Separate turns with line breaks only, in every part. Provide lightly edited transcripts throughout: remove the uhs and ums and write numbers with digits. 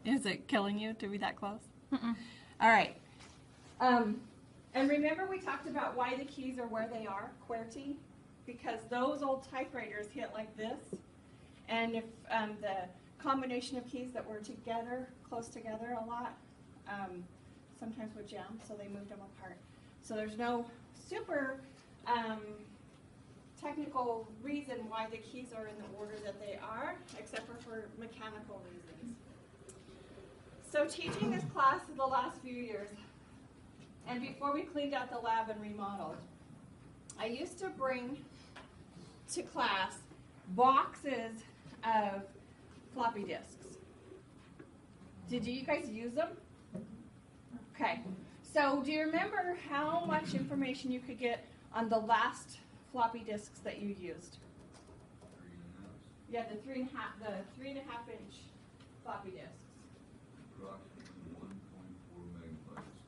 Is it killing you to be that close? All right. And remember we talked about why the keys are where they are, QWERTY? Because those old typewriters hit like this. And if the combination of keys that were together, close together a lot, sometimes would jam, so they moved them apart. So there's no super technical reason why the keys are in the order that they are, except for mechanical reasons. So teaching this class in the last few years, and before we cleaned out the lab and remodeled, I used to bring to class boxes of floppy disks. Did you guys use them? Okay. So do you remember how much information you could get on the last floppy disks that you used?
3.5.
Yeah, the 3.5 inch floppy disks.
Approximately 1.4 megabytes.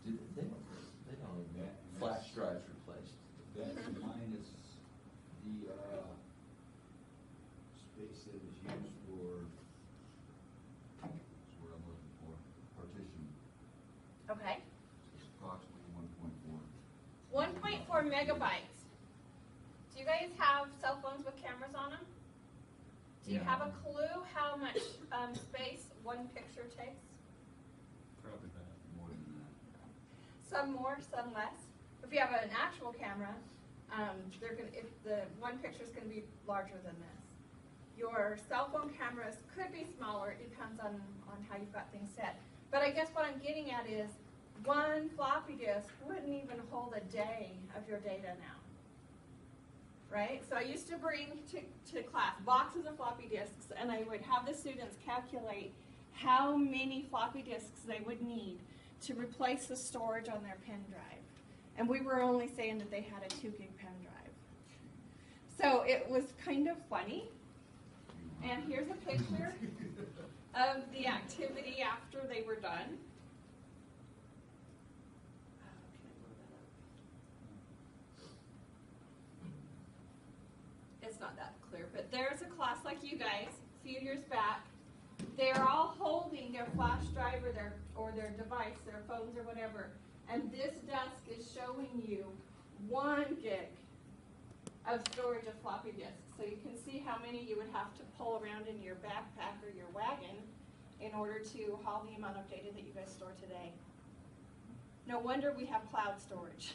They don't even flash drives replaced.
That's minus the space that was used for, that's what I'm looking for, partition.
Okay.
It's approximately 1.4.
1.4 megabytes. Do you guys have cell phones with cameras on them? Do you have a clue how much space one picture takes?
Probably that. More than that.
Some more, some less. If you have an actual camera, the one picture is going to be larger than this. Your cell phone cameras could be smaller. It depends on how you've got things set. But I guess what I'm getting at is one floppy disk wouldn't even hold a day of your data now. Right? So I used to bring to class boxes of floppy disks, and I would have the students calculate how many floppy disks they would need to replace the storage on their pen drive. And we were only saying that they had a 2 gig pen drive. So it was kind of funny. And here's a picture of the activity after they were done. It's not that clear, but there's a class like you guys a few years back. They're all holding their flash drive or their device, their phones or whatever, and this desk is showing you 1 gig of storage of floppy disks. So you can see how many you would have to pull around in your backpack or your wagon in order to haul the amount of data that you guys store today. No wonder we have cloud storage.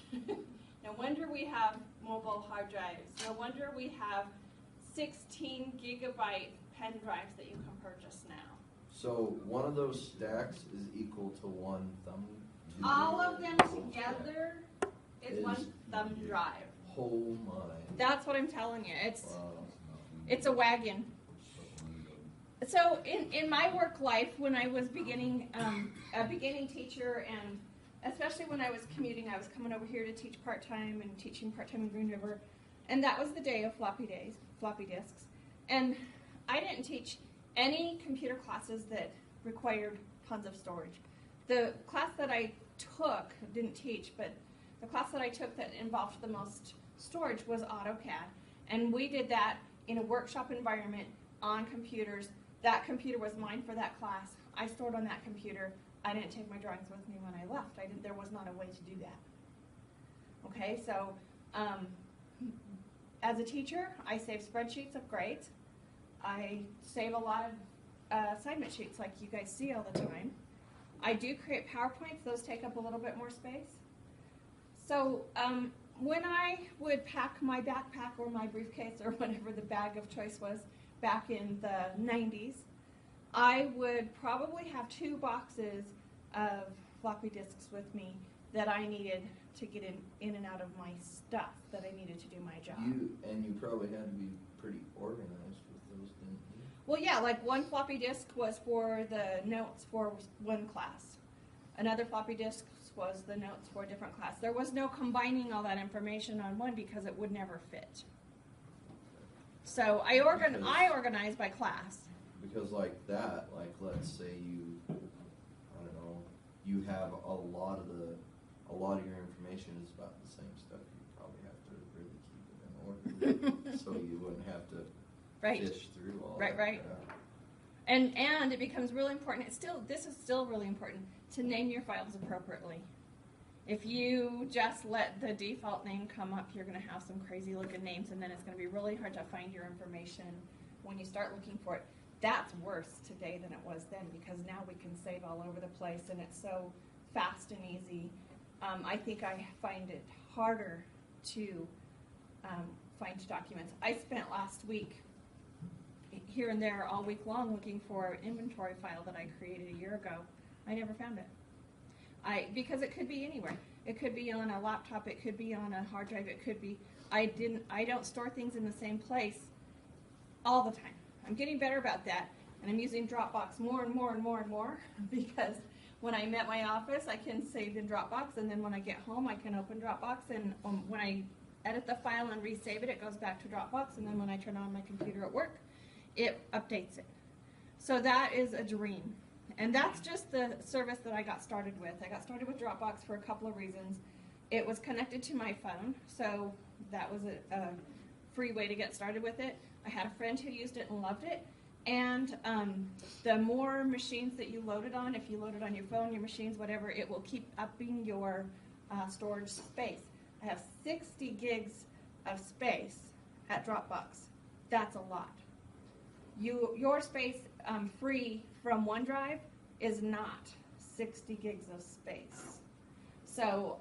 No wonder we have mobile hard drives. No wonder we have 16 gigabyte pen drives that you can purchase now.
So one of those stacks is equal to one thumb?
All of them together is one thumb drive.
Oh my.
That's what I'm telling you.
Wow.
It's a wagon. So in my work life, when I was a beginning teacher, and especially when I was commuting, I was coming over here to teach part-time and teaching part-time in Green River, and that was the day of floppy disks. And I didn't teach any computer classes that required tons of storage. The class that I took, didn't teach, but the class that I took that involved the most storage was AutoCAD. And we did that in a workshop environment on computers. That computer was mine for that class. I stored on that computer. I didn't take my drawings with me when I left. There was not a way to do that. Okay, so as a teacher, I save spreadsheets of grades. I save a lot of assignment sheets like you guys see all the time. I do create PowerPoints. Those take up a little bit more space. So when I would pack my backpack or my briefcase or whatever the bag of choice was back in the 90s, I would probably have 2 boxes of floppy disks with me that I needed to get in and out of my stuff that I needed to do my job.
You probably had to be pretty organized with those, didn't you?
Well, yeah, like one floppy disk was for the notes for one class. Another floppy disk was the notes for a different class. There was no combining all that information on one because it would never fit. So I organized by class.
Because like that, like let's say you, I don't know, you have a lot of your information is about the same stuff. You probably have to really keep it in order so you wouldn't have to
Right.
fish through all
Right,
that
right.
crap.
And it becomes really important. This is still really important to name your files appropriately. If you just let the default name come up, you're going to have some crazy looking names, and then it's going to be really hard to find your information when you start looking for it. That's worse today than it was then, because now we can save all over the place, and it's so fast and easy. I think I find it harder to find documents. I spent last week here and there all week long looking for an inventory file that I created a year ago. I never found it. Because it could be anywhere. It could be on a laptop, it could be on a hard drive, it could be, I don't store things in the same place all the time. I'm getting better about that, and I'm using Dropbox more and more and more and more, because when I'm at my office, I can save in Dropbox, and then when I get home, I can open Dropbox, and when I edit the file and resave it, it goes back to Dropbox, and then when I turn on my computer at work, it updates it. So that is a dream. And that's just the service that I got started with. I got started with Dropbox for a couple of reasons. It was connected to my phone, so that was a free way to get started with it. I had a friend who used it and loved it. And the more machines that you load it on, if you load it on your phone, your machines, whatever, it will keep upping your storage space. I have 60 gigs of space at Dropbox. That's a lot. Your space free from OneDrive is not 60 gigs of space. So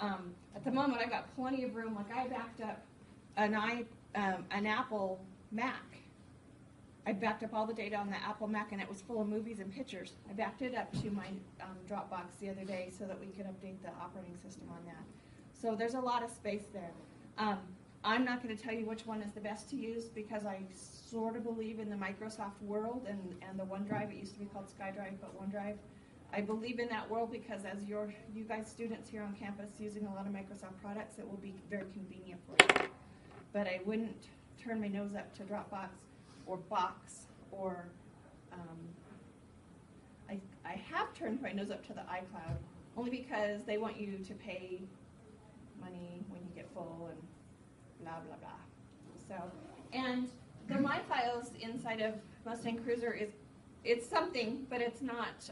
at the moment, I've got plenty of room. Like I backed up an Apple Mac. I backed up all the data on the Apple Mac, and it was full of movies and pictures. I backed it up to my Dropbox the other day so that we could update the operating system on that. So there's a lot of space there. I'm not going to tell you which one is the best to use, because I sort of believe in the Microsoft world and the OneDrive. It used to be called SkyDrive, but OneDrive. I believe in that world because as you guys students here on campus using a lot of Microsoft products, it will be very convenient for you. But I wouldn't turn my nose up to Dropbox or Box or I have turned my nose up to the iCloud only because they want you to pay money when you get full and blah, blah, blah. So, and the My Files inside of Mustang Cruiser it's something, but it's not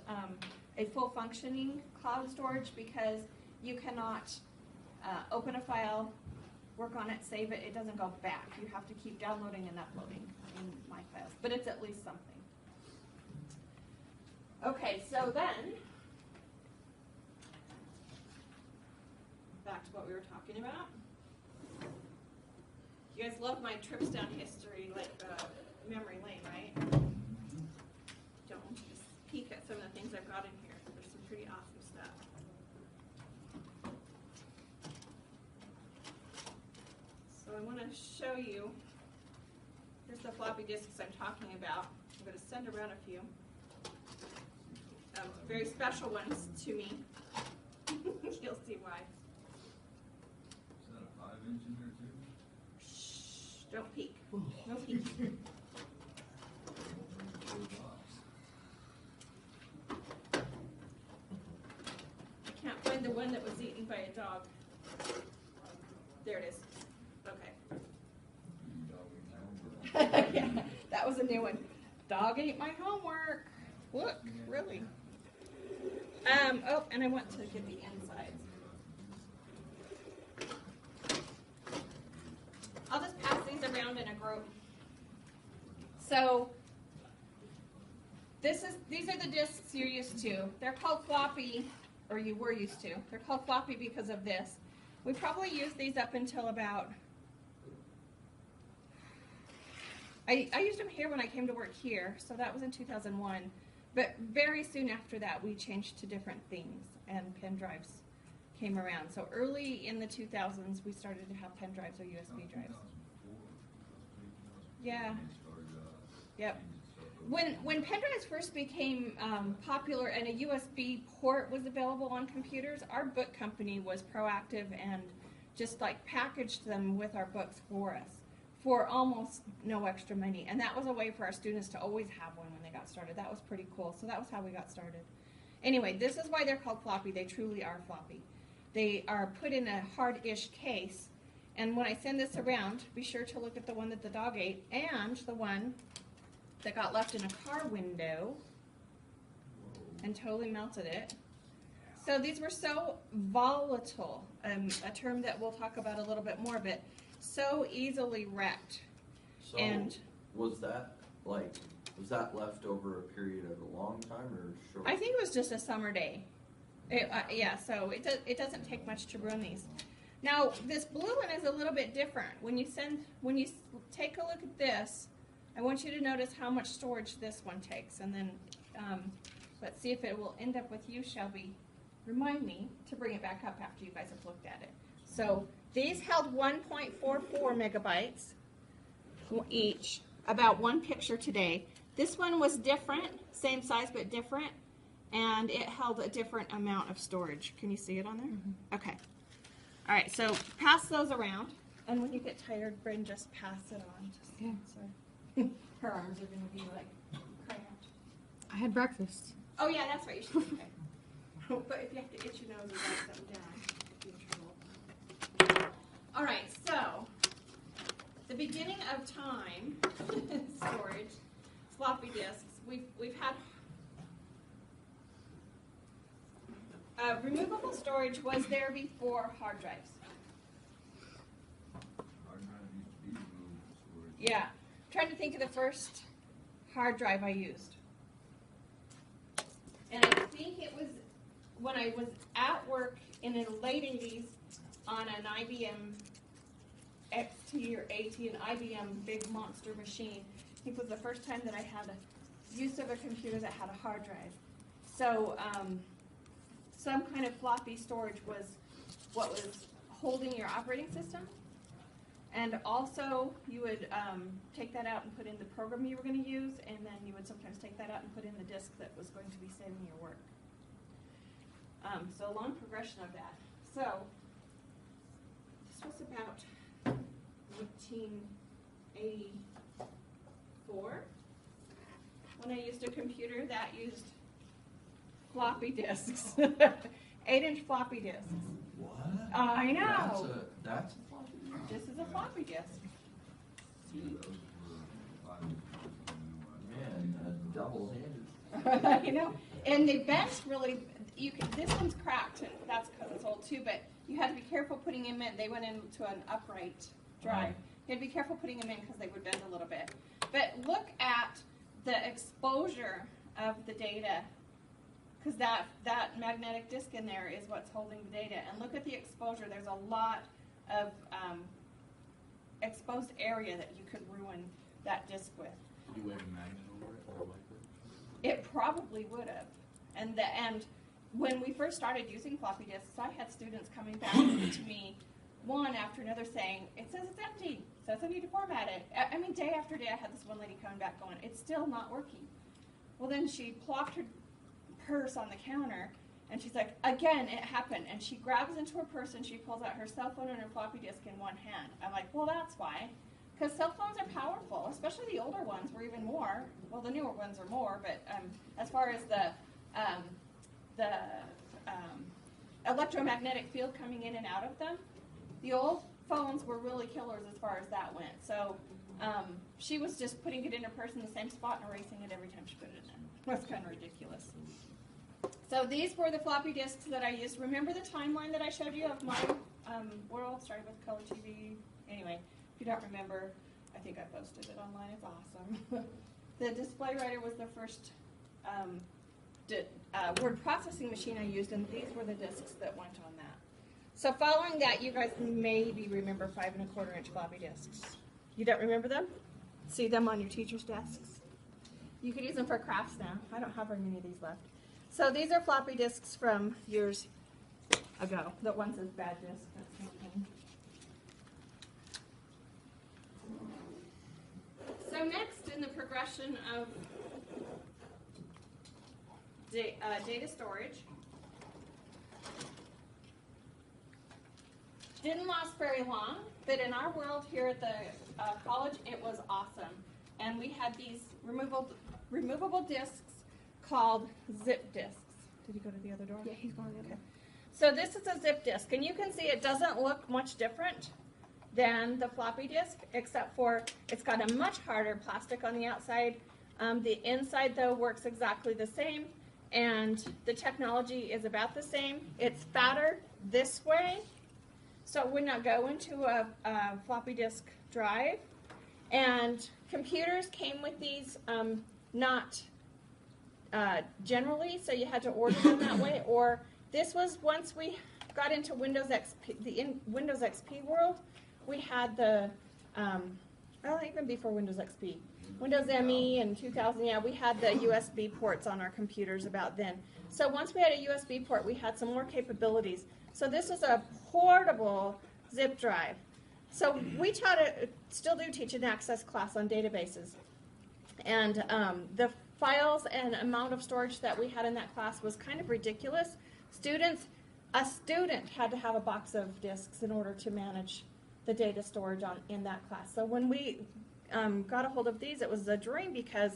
a full functioning cloud storage, because you cannot open a file, work on it, save it, it doesn't go back. You have to keep downloading and uploading in My Files, but it's at least something. Okay, so then, back to what we were talking about. You guys love my trips down history, like memory lane, right? Don't just peek at some of the things I've got in here. There's some pretty awesome stuff. So I want to show you, here's the floppy disks I'm talking about. I'm going to send around a few. Very special ones to me. You'll see why.
Is that a 5-inch in there too?
Shh, don't peek. No peek. I can't find the one that was eaten by a dog. There it is. Okay. Yeah, that was a new one. Dog ate my homework. Look, really. Oh, and I want to get the insides. I'll just pass these around in a group. So these are the discs you're used to. They're called floppy, or you were used to. They're called floppy because of this. We probably used these up until about, I used them here when I came to work here, so that was in 2001. But very soon after that, we changed to different things, and pen drives came around. So early in the 2000s, we started to have pen drives or USB drives. Yeah. Yep. When pen drives first became popular and a USB port was available on computers, our book company was proactive and just like packaged them with our books for us for almost no extra money. And that was a way for our students to always have one when they got started. That was pretty cool. So that was how we got started. Anyway, this is why they're called floppy. They truly are floppy. They are put in a hard-ish case. And when I send this around, be sure to look at the one that the dog ate and the one that got left in a car window and totally melted it. So these were so volatile, a term that we'll talk about a little bit more, but so easily wrecked.
So
And
was that left over a period of a long time or short?
I think it was just a summer day. Yeah, so it doesn't take much to ruin these. Now this blue one is a little bit different. When you take a look at this, I want you to notice how much storage this one takes, and then let's see if it will end up with you, Shelby. Remind me to bring it back up after you guys have looked at it. So these held 1.44 megabytes each, about one picture today. This one was different, same size but different, and it held a different amount of storage. Can you see it on there? Mm-hmm. Okay. All right, so pass those around, and when you get tired, Bryn, just pass it on.
Yeah.
So her arms are going to be like cramped.
I had breakfast.
Oh yeah, that's right. You should. Okay. But if you have to itch your nose and write something down, you'll be in trouble. All right, so the beginning of time storage, floppy disks. We've had removable storage was there before hard drives.
Hard drive used to be removable storage.
Yeah, I'm trying to think of the first hard drive I used, and I think it was when I was at work in the late 80s on an IBM XT or AT, an IBM big monster machine. I think it was the first time that I had a use of a computer that had a hard drive. So some kind of floppy storage was what was holding your operating system. And also you would take that out and put in the program you were going to use, and then you would sometimes take that out and put in the disk that was going to be saving your work. So a long progression of that. So this was about 1984 when I used a computer that used floppy disks, 8-inch floppy disks.
What?
I know.
That's a floppy disk?
This is a floppy disk.
Those were 5 inches.
Man, double-handed.
You know, and they bent really. This one's cracked, and that's because it's old too. But you had to be careful putting them in. They went into an upright drive. You had to be careful putting them in because they would bend a little bit. But look at the exposure of the data, because that magnetic disk in there is what's holding the data. And look at the exposure. There's a lot of exposed area that you could ruin that disk with.
Did you wave a magnet over it or a wiper?
It probably would have. And when we first started using floppy disks, I had students coming back to me one after another saying, it says it's empty, it says I need to format it. I mean, day after day I had this one lady coming back going, it's still not working. Well, then she plopped her purse on the counter, and she's like, again, it happened. And she grabs into her purse and she pulls out her cell phone and her floppy disk in one hand. I'm like, well, that's why. Because cell phones are powerful, especially the older ones were even more. Well, the newer ones are more, but as far as the electromagnetic field coming in and out of them, the old phones were really killers as far as that went. So she was just putting it in her purse in the same spot and erasing it every time she put it in. That's kind of ridiculous. So these were the floppy disks that I used. Remember the timeline that I showed you of my world? Started with color TV. Anyway, if you don't remember, I think I posted it online. It's awesome. The display writer was the first word processing machine I used, and these were the disks that went on that. So following that, you guys maybe remember 5 1/4 inch floppy disks. You don't remember them? See them on your teacher's desks? You could use them for crafts now. I don't have very many of these left. So these are floppy disks from years ago. The one says bad disk. That's something. So next in the progression of data storage, didn't last very long, but in our world here at the college, it was awesome. And we had these removable disks called zip disks. Did he go to the other door?
Yeah, he's going the other way.
So this is a zip disk, and you can see it doesn't look much different than the floppy disk, except for it's got a much harder plastic on the outside. The inside, though, works exactly the same, and the technology is about the same. It's fatter this way, so it would not go into a floppy disk drive. And computers came with these, not generally, so you had to order them that way. Or this was once we got into Windows XP, Windows XP world, we had the, well, even before Windows XP, Windows ME in 2000, yeah, we had the USB ports on our computers about then. So once we had a USB port, we had some more capabilities. So this is a portable zip drive. So we still do teach an access class on databases. And the files and amount of storage that we had in that class was kind of ridiculous. A student had to have a box of disks in order to manage the data storage in that class. So when we got a hold of these, it was a dream because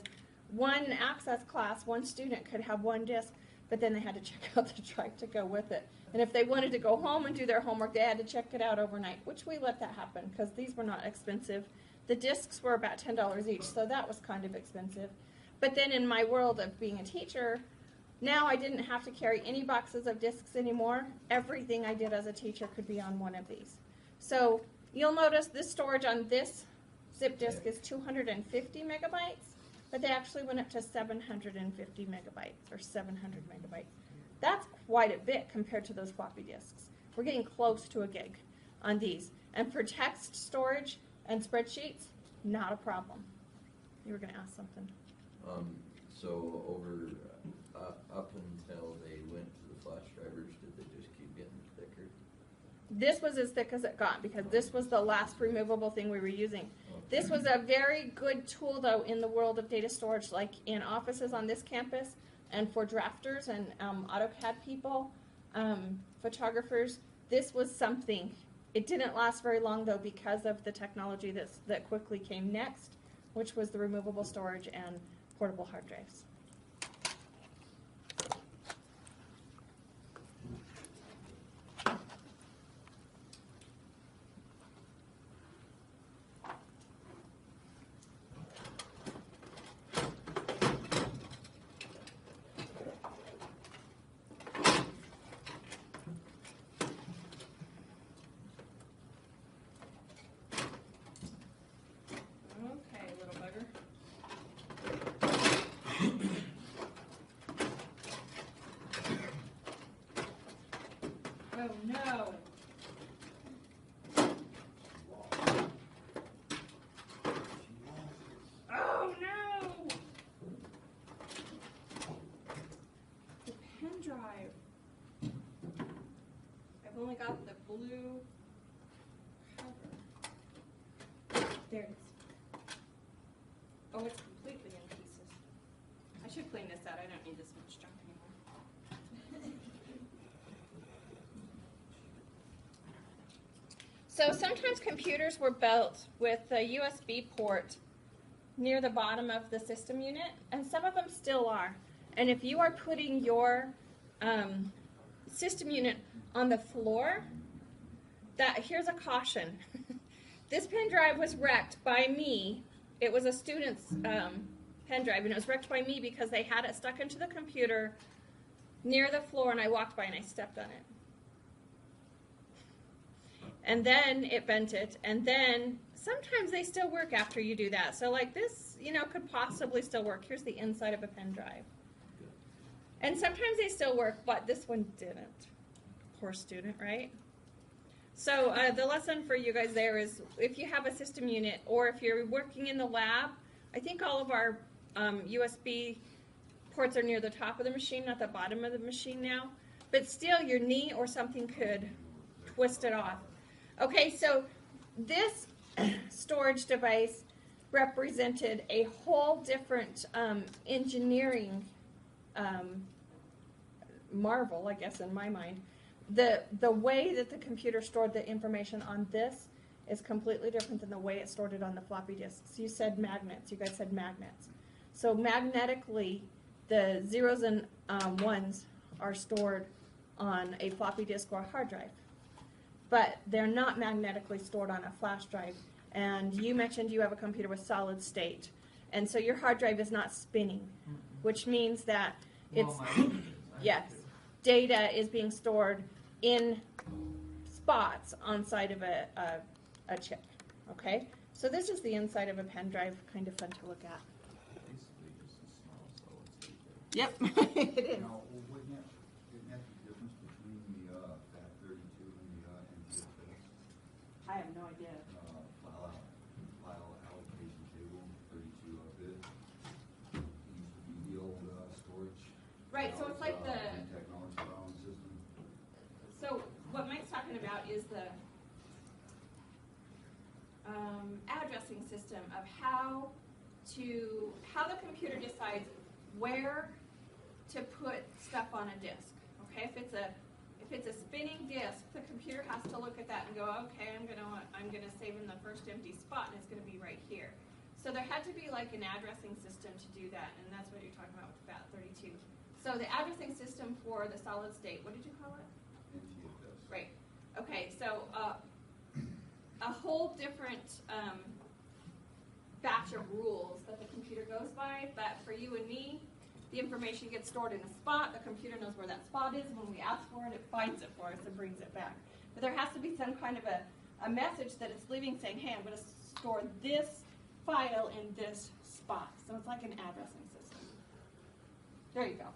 one access class, one student could have one disk, but then they had to check out the drive to go with it. And if they wanted to go home and do their homework, they had to check it out overnight, which we let that happen because these were not expensive. The disks were about $10 each, so that was kind of expensive. But then in my world of being a teacher, now I didn't have to carry any boxes of disks anymore. Everything I did as a teacher could be on one of these. So you'll notice this storage on this zip disk is 250 megabytes, but they actually went up to 750 megabytes or 700 megabytes. That's quite a bit compared to those floppy disks. We're getting close to a gig on these. And for text storage and spreadsheets, not a problem. You were going to ask something.
So over up until they went to the flash drivers, did they just keep getting thicker?
This was as thick as it got because this was the last removable thing we were using. This was a very good tool, though, in the world of data storage, like in offices on this campus and for drafters and AutoCAD people, photographers. This was something. It didn't last very long, though, because of the technology that quickly came next, which was the removable storage and portable hard drives. Okay, little bugger. Oh no. Oh no. The pen drive. I've only got the blue cover. There it is. Oh, it's completely in pieces. I should clean this out. I don't need this much junk anymore. So sometimes computers were built with a USB port near the bottom of the system unit, and some of them still are. And if you are putting your system unit on the floor, here's a caution. This pen drive was wrecked by me. It was a student's pen drive, and it was wrecked by me because they had it stuck into the computer near the floor, and I walked by and I stepped on it. And then it bent it, and then sometimes they still work after you do that. So like this, could possibly still work. Here's the inside of a pen drive. And sometimes they still work, but this one didn't. Poor student, right? So the lesson for you guys there is if you have a system unit or if you're working in the lab, I think all of our USB ports are near the top of the machine, not the bottom of the machine now. But still, your knee or something could twist it off. Okay, so this storage device represented a whole different engineering marvel, I guess, in my mind. The way that the computer stored the information on this is completely different than the way it stored it on the floppy disks. You said magnets. You guys said magnets. So magnetically, the zeros and ones are stored on a floppy disk or a hard drive. But they're not magnetically stored on a flash drive. And you mentioned you have a computer with solid state. And so your hard drive is not spinning, which means that it's,
Well, my opinion is, I
yes,
think
data is being stored in spots on side of a chip, okay? So this is the inside of a pen drive, kind of fun to look at.
basically just a small solid state there.
Yep, it is.
Now, wouldn't that be the difference between the FAT32 and the NTFS?
I have no idea.
File allocation table, 32 of it. Used to be the old storage.
Right, so it's like the,
technology filing system.
so what Mike's talking about is the addressing system of how the computer decides where to put stuff on a disk. Okay, if it's a spinning disk, the computer has to look at that and go, okay, I'm gonna save in the first empty spot, and it's gonna be right here. So there had to be like an addressing system to do that, and that's what you're talking about with FAT32. So the addressing system for the solid state, what did you call it?
NTFS.
Right. Okay, so a whole different batch of rules that the computer goes by, but for you and me, the information gets stored in a spot, the computer knows where that spot is, when we ask for it, it finds it for us and brings it back. But there has to be some kind of a message that it's leaving saying, hey, I'm going to store this file in this spot. So it's like an addressing system. There you go.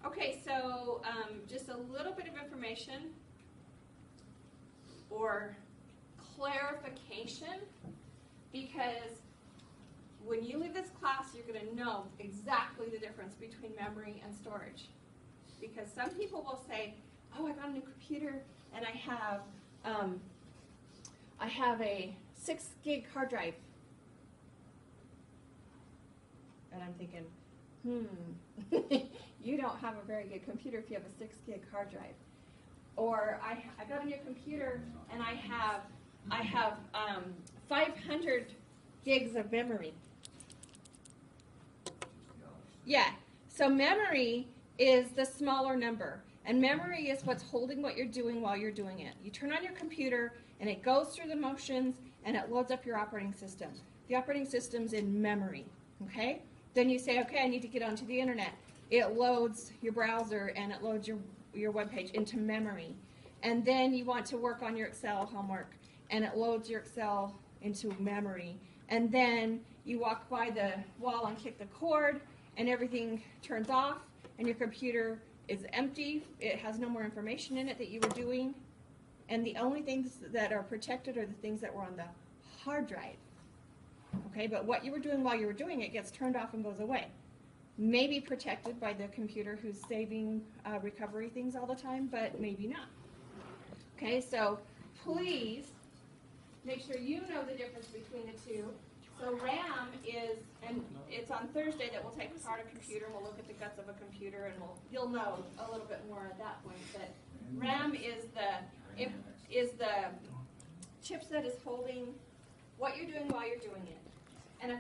Okay, so just a little bit of information or clarification, because when you leave this class, you're going to know exactly the difference between memory and storage. Because some people will say, oh, I got a new computer and I have a 6 gig hard drive. And I'm thinking, you don't have a very good computer if you have a 6 gig hard drive. Or I got a new computer and I have 500 gigs of memory. Yeah, so memory is the smaller number, and memory is what's holding what you're doing while you're doing it. You turn on your computer and it goes through the motions and it loads up your operating system. The operating system's in memory, okay? Then you say, okay, I need to get onto the internet. It loads your browser and it loads your web page into memory. And then you want to work on your Excel homework and it loads your Excel into memory. And then you walk by the wall and kick the cord and everything turns off and your computer is empty. It has no more information in it that you were doing. And the only things that are protected are the things that were on the hard drive. Okay, but what you were doing while you were doing it gets turned off and goes away. Maybe protected by the computer who's saving recovery things all the time, but maybe not. Okay, so please make sure you know the difference between the two. So RAM is, and it's on Thursday that we'll take apart a computer, we'll look at the guts of a computer, and you'll know a little bit more at that point. But RAM is the chipset is holding what you're doing while you're doing it. And a